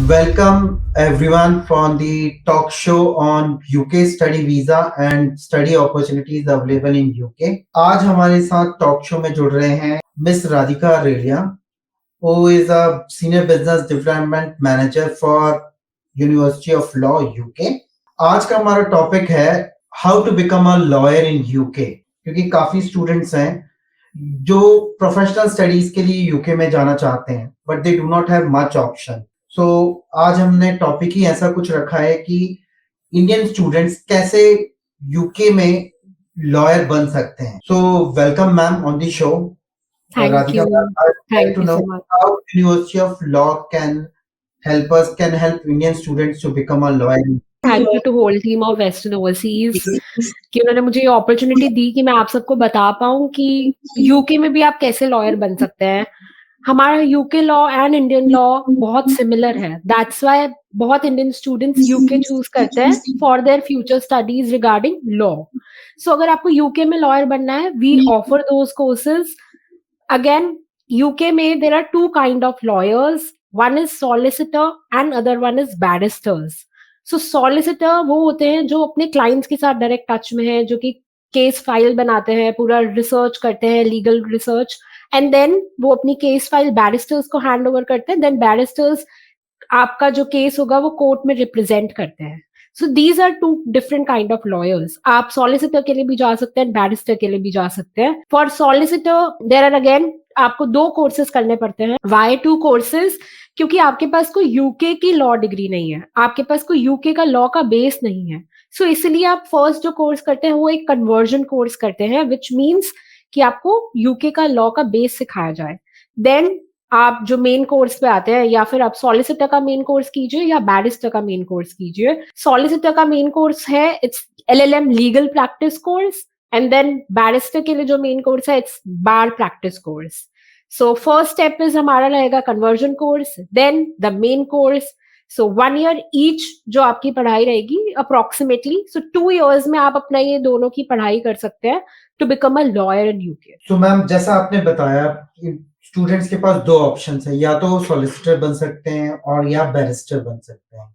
Welcome everyone from the talk show on UK study visa and study opportunities available in UK. आज हमारे साथ talk show में जुड़ रहे हैं miss Radhika Relia, who is a senior business development manager for University of Law UK. आज का हमारा टॉपिक है how to become a lawyer in UK, क्योंकि काफी स्टूडेंट्स हैं जो प्रोफेशनल स्टडीज के लिए यूके में जाना चाहते हैं but they do not have much option. So आज हमने टॉपिक ही ऐसा कुछ रखा है कि इंडियन स्टूडेंट्स कैसे यूके में लॉयर बन सकते हैं. So welcome ma'am on the show. Thank Radhika, you. I'd like Thank to you know so much. how University of Law can help Indian students to become a lawyer. Thank you to whole team of Western Overseas कि उन्होंने मुझे ये opportunity दी कि मैं आप सबको बता पाऊँ कि यूके में भी आप कैसे लॉयर बन सकते हैं. हमारा UK law and Indian law बहुत सिमिलर है. दैट्स व्हाई बहुत इंडियन स्टूडेंट्स यूके चूज करते हैं for their future studies regarding law. So अगर आपको यूके में लॉयर बनना है, we offer those courses. Again, UK में there are two kind of lawyers. One is solicitor and other one is barristers. So solicitor वो होते हैं जो अपने clients के साथ direct touch में हैं, जो कि केस फाइल बनाते हैं, पूरा रिसर्च करते हैं, लीगल रिसर्च, एंड देन वो अपनी केस फाइल बैरिस्टर्स को हैंड ओवर करते हैं. देन बैरिस्टर्स आपका जो केस होगा वो कोर्ट में रिप्रेजेंट करते हैं. So these are two different kind of lawyers. आप सॉलिसिटर के लिए भी जा सकते हैं, बैरिस्टर के लिए भी जा सकते हैं. For solicitor there are again आपको 2 कोर्सेज करने पड़ते हैं. Why 2 courses? क्योंकि आपके पास कोई यूके की लॉ डिग्री नहीं है, आपके पास कोई यूके का लॉ का बेस नहीं है. सो इसलिए आप फर्स्ट जो कोर्स करते हैं वो एक कन्वर्जन कोर्स करते हैं, विच मीन्स कि आपको यूके का लॉ का बेस सिखाया जाए. देन आप जो मेन कोर्स पे आते हैं, या फिर आप सॉलिसिटर का मेन कोर्स कीजिए या बैरिस्टर का मेन कोर्स कीजिए. सॉलिसिटर का मेन कोर्स है it's LLM legal practice course, and then barrister के लिए जो मेन कोर्स है it's bar practice course. So first step is हमारा रहेगा conversion course, then the main course. So 1 year each जो आपकी पढ़ाई रहेगी अप्रोक्सीमेटली. सो 2 इयर्स में आप अपना ये दोनों की पढ़ाई कर सकते हैं to become a lawyer in UK. So ma'am, जैसा आपने बताया कि स्टूडेंट्स के पास 2 ऑप्शंस है, या तो वो सॉलिसिटर बन सकते हैं और या बैरिस्टर बन सकते हैं.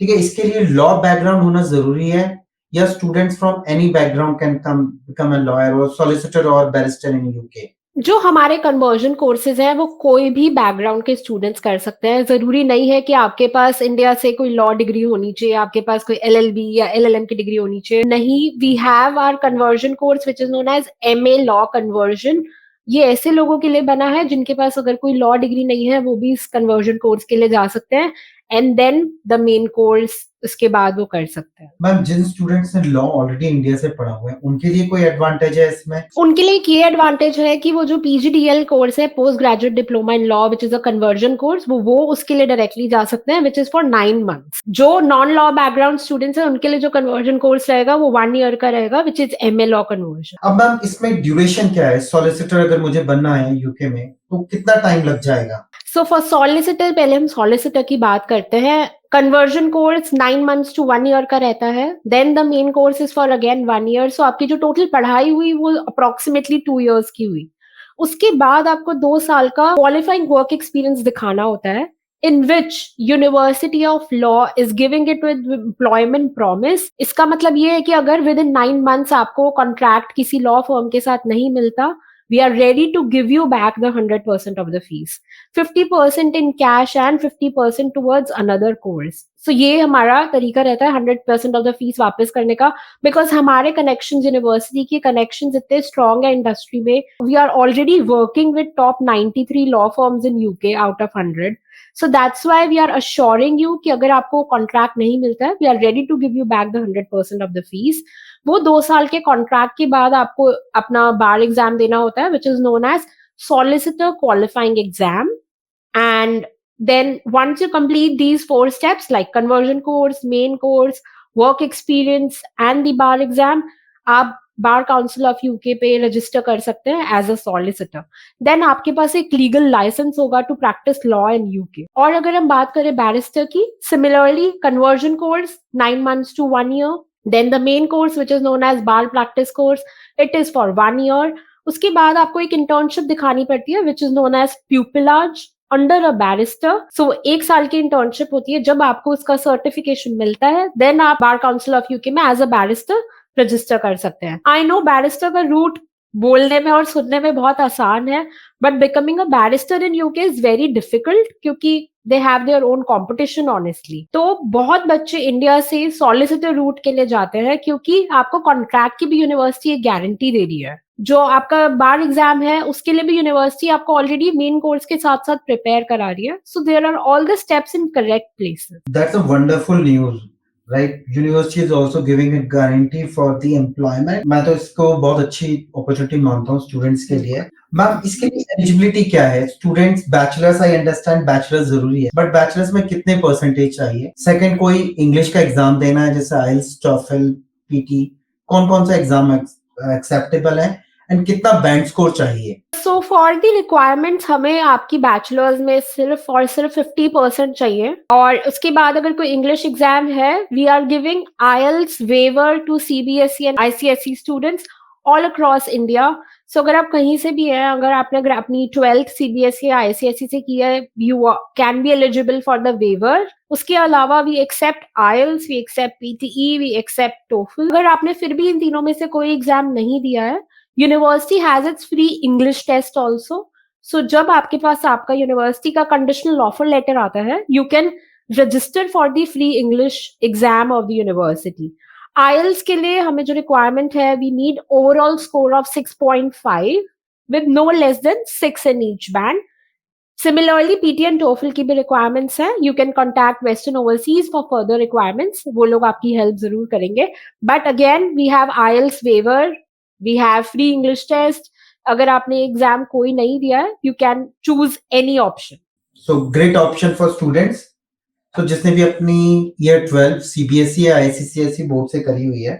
ठीक है, इसके लिए लॉ बैकग्राउंड होना जरूरी है या students from any background can come become a lawyer और सॉलिसिटर और बैरिस्टर इन यूके? जो हमारे कन्वर्जन कोर्सेज हैं वो कोई भी बैकग्राउंड के स्टूडेंट्स कर सकते हैं. जरूरी नहीं है कि आपके पास इंडिया से कोई लॉ डिग्री होनी चाहिए, आपके पास कोई LLB या LLM की डिग्री होनी चाहिए. नहीं, we have our conversion course which is known as MA law conversion. ये ऐसे लोगों के लिए बना है जिनके पास अगर कोई लॉ डिग्री नहीं है, वो भी इस कन्वर्जन कोर्स के लिए जा सकते हैं, and then the main course उसके बाद वो कर सकते हैं. मैम, जिन स्टूडेंट्स ने लॉ ऑलरेडी इंडिया से पढ़ा हुआ है उनके लिए कोई एडवांटेज है इसमें? उनके लिए ये एडवांटेज है कि वो जो PGDL कोर्स है, post graduate diploma in law which is a conversion course, वो उसके लिए डायरेक्टली जा सकते हैं, विच इज फॉर 9 मंथ्स. जो नॉन लॉ बैकग्राउंड स्टूडेंट्स हैं उनके लिए जो कन्वर्जन कोर्स रहेगा वो 1 ईयर का रहेगा, which is MA law conversion. अब मैम, इसमें ड्यूरेशन क्या है? सॉलिसिटर अगर मुझे बनना है यूके में तो कितना टाइम लग जाएगा? सो फॉर सॉलिसिटर, पहले हम सॉलिसिटर की बात करते हैं. Conversion course 9 months to 1 year का रहता है. Then the main course is for again 1 year. So आपकी जो टोटल पढ़ाई हुई वो अप्रोक्सीमेटली 2 इयर्स की हुई. उसके बाद आपको 2 साल का क्वालिफाइंग वर्क एक्सपीरियंस दिखाना होता है, in which University of Law is giving it with employment promise. इसका मतलब ये है कि अगर विद इन 9 मंथ्स आपको कॉन्ट्रैक्ट किसी लॉ फर्म के साथ नहीं मिलता, we are ready to give you back the 100% of the fees, 50% in cash and 50% towards another course. So ये हमारा तरीका रहता है 100% of the fees वापस करने का, because हमारे connections, यूनिवर्सिटी के connections इतने strong है इंडस्ट्री में. We are already working with top 93 law firms in UK out of 100. So that's why we are assuring you कि अगर आपको कॉन्ट्रैक्ट नहीं मिलता है, we are ready to give you back the 100% of the fees. वो 2 साल के contract के बाद आपको अपना बार एग्जाम देना होता है, which is known as solicitor qualifying exam. And then once you complete these 4 steps like conversion course, main course, work experience and the bar exam, आप बार काउंसिल ऑफ यूके पे register कर सकते हैं as a solicitor. Then आपके पास एक legal license होगा to practice law in UK. और अगर हम बात करें बैरिस्टर की, similarly conversion course 9 months to 1 year. Then the main course which is known as bar practice course, it is for 1 year. उसके बाद आपको एक इंटर्नशिप दिखानी पड़ती है which is known as pupillage, under a barrister. So 1 साल की internship होती है, जब आपको उसका सर्टिफिकेशन मिलता है देन आप बार काउंसिल ऑफ यूके में एज अ बैरिस्टर रजिस्टर कर सकते हैं। आई नो बैरिस्टर का रूट बोलने में और सुनने में बहुत आसान है, but becoming a barrister in UK is very difficult, क्योंकि they have their own competition honestly. तो बहुत बच्चे इंडिया से सॉलिसिटर रूट के लिए जाते हैं, क्योंकि आपको कॉन्ट्रैक्ट की भी यूनिवर्सिटी एक गारंटी दे रही है। जो आपका बार एग्जाम है उसके लिए भी यूनिवर्सिटी आपको ऑलरेडी मेन कोर्स के साथ साथ प्रिपेयर करा रही है। So there are all the steps in correct places. That's a wonderful news, right? University is also giving a guarantee for the employment. मैं तो इसको बहुत अच्छी अपॉर्चुनिटी मानता हूँ स्टूडेंट्स के लिए। मैम इसके लिए एलिजिबिलिटी क्या है? Students bachelors, I understand bachelors जरूरी है, बट बैचलर्स में कितने परसेंटेज चाहिए? सेकंड, कोई इंग्लिश का एग्जाम देना है जैसे आइल्स, टॉफल, पीटी, कौन कौन सा एग्जाम एक्सेप्टेबल है एंड कितना बैंड स्कोर चाहिए? सो फॉर द रिक्वायरमेंट्स हमें आपकी बैचलर्स में सिर्फ और सिर्फ 50% चाहिए, और उसके बाद अगर कोई इंग्लिश एग्जाम है we are giving IELTS waiver to CBSE and ICSE students all across India. So अगर आप कहीं से भी हैं, अगर आपने अपनी 12th सीबीएसई या आईसीएसई से की है, you can be eligible for the waiver. उसके अलावा we accept IELTS, we accept PTE, we accept TOEFL. अगर आपने फिर भी इन तीनों में से कोई एग्जाम नहीं दिया है, university has its free English test also. So जब आपके पास आपका यूनिवर्सिटी का कंडीशनल ऑफर लेटर आता है, you can register for the free English exam of the university. IELTS के लिए हमें जो रिक्वायरमेंट है, we need overall score of 6.5 with no less than 6 in each band. Similarly PTE and TOEFL की भी requirements हैं। You can contact Western Overseas for further requirements, वो लोग आपकी हेल्प जरूर करेंगे। But again we have IELTS waiver, we have free English test. अगर आपने एग्जाम कोई नहीं दिया है, you can choose any option. So great option for students. तो जिसने भी अपनी ईयर 12 सीबीएसई या आईसीसीएसई बोर्ड से करी हुई है,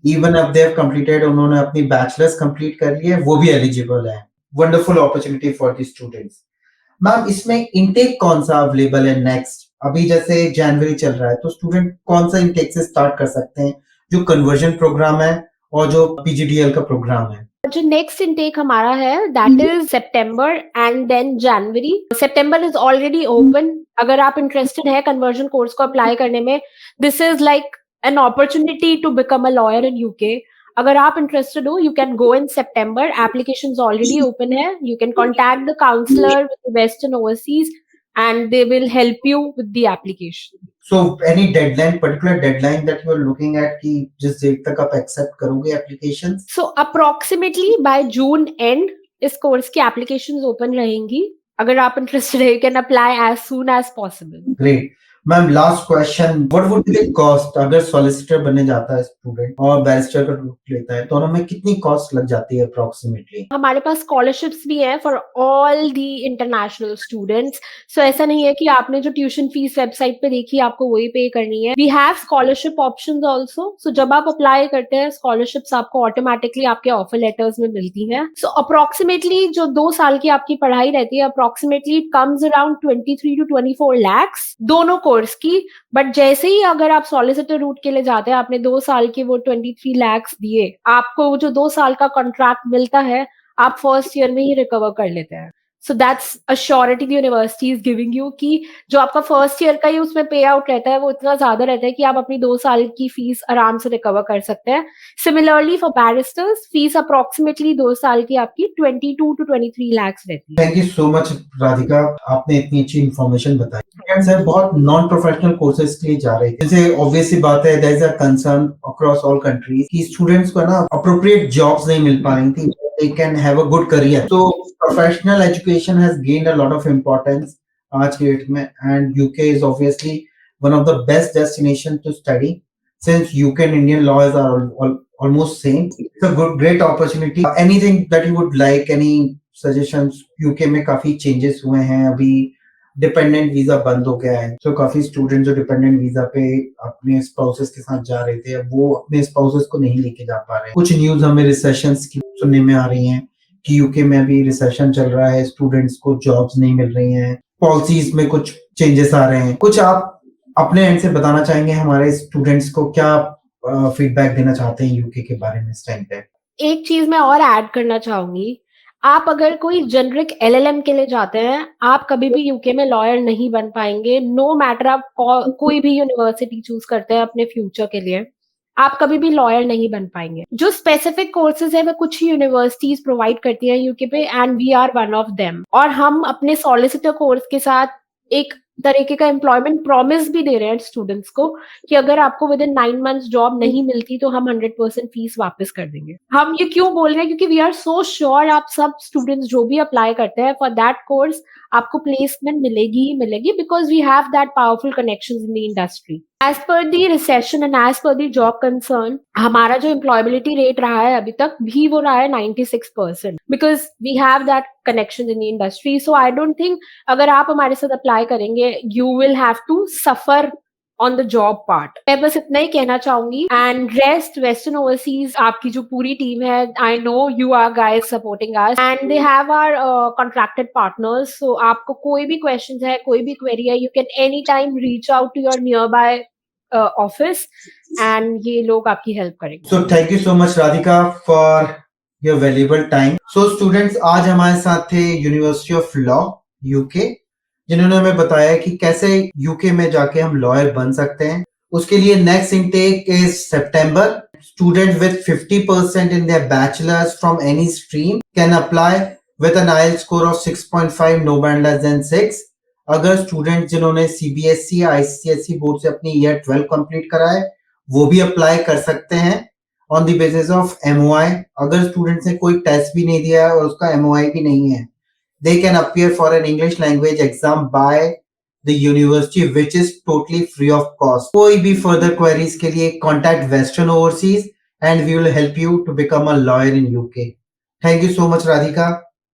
इवन अब दे हैव कंप्लीटेड, उन्होंने अपनी बैचलर्स कंप्लीट कर ली है, वो भी एलिजिबल है। Wonderful opportunity for the students. Ma'am इसमें इनटेक कौन सा अवेलेबल है नेक्स्ट? अभी जैसे जनवरी चल रहा है, तो स्टूडेंट कौन सा इनटेक से स्टार्ट कर सकते हैं? जो कन्वर्जन प्रोग्राम है और जो पीजीडीएल का प्रोग्राम है। जो नेक्स्ट इनटेक हमारा है that is September and then January. September is already open. अगर आप इंटरेस्टेड है कन्वर्जन कोर्स को अप्लाई करने में, this is like an opportunity to become a lawyer in UK. अगर आप इंटरेस्टेड हो, you can go in September. Applications already open है। You can contact the counsellor with Western Overseas and they will help you with the application. So any deadline, particular deadline that you are looking at कि जिस date तक आप accept करोगे applications? So approximately by June end इस course की applications open रहेंगी। अगर आप इंटरेस्टेड है, you can apply as soon as possible. Great. Ma'am last question, what would be the cost अगर सॉलिसिटर बनने जाता है स्टूडेंट और बैरिस्टर का रूट लेता है, दोनों में कितनी कॉस्ट लग जाती है अप्रोक्सीमेटली? हमारे पास स्कॉलरशिप्स भी हैं for all the international students. So ऐसा नहीं है कि आपने जो ट्यूशन फीस वेबसाइट पे देखी आपको वही पे करनी है। We have scholarship options also. So जब आप अप्लाई करते हैं, स्कॉलरशिप्स आपको ऑटोमेटिकली आपके ऑफर लेटर्स में मिलती हैं। सो अप्रोक्सीमेटली जो 2 साल की आपकी पढ़ाई रहती है, approximately it comes around 23 to 24 lakhs दोनों कोर्स की। बट जैसे ही अगर आप सॉलिसिटर रूट के लिए जाते हैं, आपने 2 साल के वो 23 lakhs दिए, आपको जो 2 साल का कॉन्ट्रैक्ट मिलता है, आप फर्स्ट ईयर में ही रिकवर कर लेते हैं। So that's a surety the university is giving you कि जो आपका फर्स्ट ईयर का ही उसमें पे आउट रहता है, वो इतना ज्यादा रहता है कि आप अपनी 2 साल की फीस आराम से रिकवर कर सकते हैं। Similarly for barrister's, fees approximately 2 साल की आपकी 22 to 23 lakhs रहती है। Thank you so much Radhika, आपने इतनी अच्छी इन्फॉर्मेशन बताई। स्टूडेंट्स हैं बहुत नॉन प्रोफेशनल कोर्सेज के लिए जा रहे थे, जैसे ऑब्वियसली बात है, there is a concern across all countries कि स्टूडेंट्स को ना अप्रोप्रिएट जॉब्स नहीं मिल पा रही थी, they can have a good career. So professional education has gained a lot of importance आज के डेट में, and UK is obviously one of the best destination to study since UK and Indian laws are almost same. It's a great opportunity. Anything that you would like, any suggestions? UK में काफी changes हुए हैं, अभी dependent visa बंद हो गया है, तो काफी स्टूडेंट जो डिपेंडेंट वीजा पे अपने स्पाउसेस के साथ जा रहे थे, अब वो अपने स्पाउसेस को नहीं लेके जा पा रहे। कुछ न्यूज हमें रिसेशंस की सुनने में आ रही हैं कि यूके में अभी रिसेशन चल रहा है, स्टूडेंट्स को जॉब्स नहीं मिल रही हैं, पॉलिसीज में कुछ चेंजेस आ रहे हैं। कुछ आप अपने एंड से बताना चाहेंगे हमारे स्टूडेंट्स को, क्या फीडबैक देना चाहते हैं यूके के बारे में इस टाइम पे? एक चीज मैं और ऐड करना चाहूंगी, आप अगर कोई जेनरिक LLM के लिए जाते हैं, आप कभी भी यूके में लॉयर नहीं बन पाएंगे, नो मैटर आप कोई भी यूनिवर्सिटी चूज करते हैं अपने फ्यूचर के लिए, आप कभी भी लॉयर नहीं बन पाएंगे। जो स्पेसिफिक कोर्सेज है वो कुछ ही यूनिवर्सिटीज प्रोवाइड करती है यूके पे, and we are one of them. और हम अपने सॉलिसिटर कोर्स के साथ एक तरीके का एम्प्लॉयमेंट प्रॉमिस भी दे रहे हैं स्टूडेंट्स को कि अगर आपको विद इन 9 मंथ्स जॉब नहीं मिलती तो हम 100% फीस वापस कर देंगे। हम ये क्यों बोल रहे हैं, क्योंकि वी आर सो श्योर आप सब स्टूडेंट्स जो भी अप्लाई करते हैं फॉर दैट कोर्स आपको प्लेसमेंट मिलेगी ही मिलेगी, because we have that powerful connections in the industry. As per the recession and as per the job concern, हमारा जो एम्प्लॉयबिलिटी रेट रहा है अभी तक भी वो रहा है 96%, because we have that connection in the industry. So I don't think अगर आप हमारे साथ अप्लाई करेंगे you will have to suffer on the job part. मैं बस इतना ही कहना चाहूंगी, एंड रेस्ट वेस्टर्न ओवरसीज आपकी जो पूरी टीम है, I know you are guys supporting us and they have our contracted partners. So आपको कोई भी क्वेश्चन है, कोई भी क्वेरी है, you can any time reach out to your nearby office and ये लोग आपकी हेल्प करेंगे। सो thank you so much Radhika for your valuable time. So students, आज हमारे साथ थे यूनिवर्सिटी ऑफ लॉ यूके, जिन्होंने हमें बताया कि कैसे यूके में जाके हम लॉयर बन सकते हैं। उसके लिए next intake is September. Students with 50% in their bachelor's from any stream can apply with an IELTS score of 6.5, no band less than 6. अगर स्टूडेंट जिन्होंने CBSE या ICSE बोर्ड से अपनी ईयर 12 कंप्लीट करा है वो भी अप्लाई कर सकते हैं on the basis of MOI। अगर स्टूडेंट्स ने कोई टेस्ट भी नहीं दिया है और उसका MOI भी नहीं है, they can appear for an English language exam by the university which is totally free of cost. कोई भी further queries के लिए contact Western Overseas and we will help you to become a lawyer in UK. Thank you so much Radhika.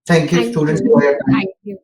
Thank you Thank students you. for your time. Thank you.